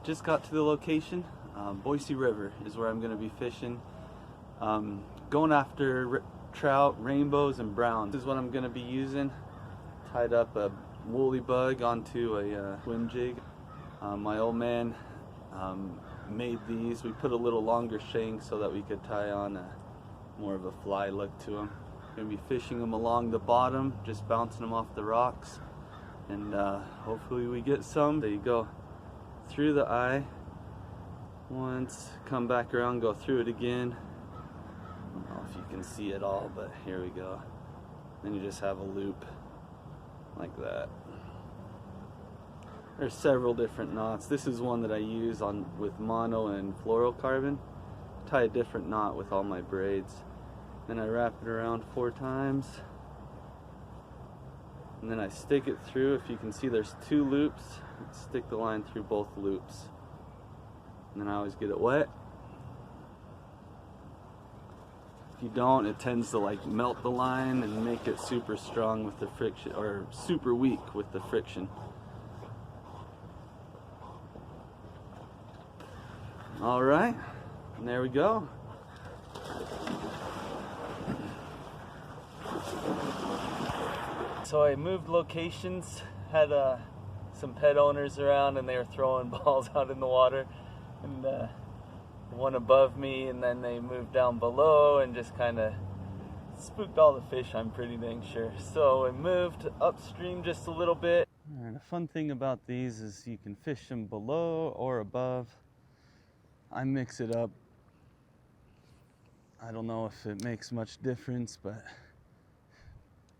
just got to the location. Boise River is where I'm going to be fishing. Going after trout, rainbows, and browns. This is what I'm going to be using. Tied up a woolly bug onto a swim jig. My old man made these. We put a little longer shank so that we could tie on more of a fly look to them. Going to be fishing them along the bottom, just bouncing them off the rocks, and hopefully we get some. There you go, through the eye once, come back around, go through it again. I don't know if you can see it all, but here we go. Then you just have a loop like that. There's several different knots. This is one that I use with mono and fluorocarbon. Tie a different knot with all my braids. Then I wrap it around 4 times. And then I stick it through. If you can see, there's 2 loops. Stick the line through both loops. And then I always get it wet. If you don't, it tends to like melt the line and make it super strong with the friction, or super weak with the friction. All right, and there we go. So I moved locations, had some pet owners around, and they were throwing balls out in the water, and one above me, and then they moved down below and just kind of spooked all the fish, I'm pretty dang sure. So I moved upstream just a little bit. And a fun thing about these is you can fish them below or above. I mix it up. I don't know if it makes much difference, but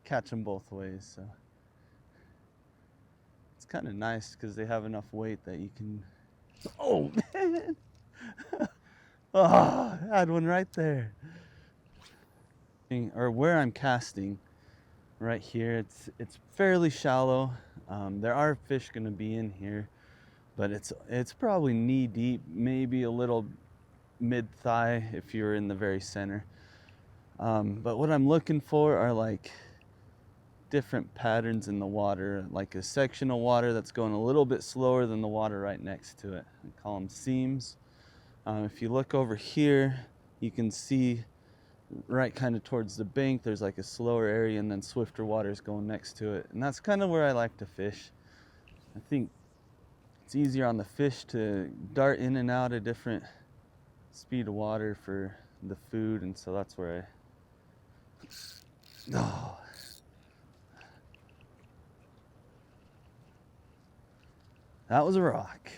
catch them both ways. So it's kind of nice because they have enough weight that you can. Oh man! Oh, I had one right there. Or where I'm casting, right here. It's fairly shallow. There are fish going to be in here, but it's probably knee deep, maybe a little mid thigh if you're in the very center. But what I'm looking for are like different patterns in the water, like a section of water that's going a little bit slower than the water right next to it. I call them seams. If you look over here, you can see right kind of towards the bank, there's like a slower area, and then swifter water is going next to it. And that's kind of where I like to fish. I think it's easier on the fish to dart in and out a different speed of water for the food, and so that's where oh. That was a rock.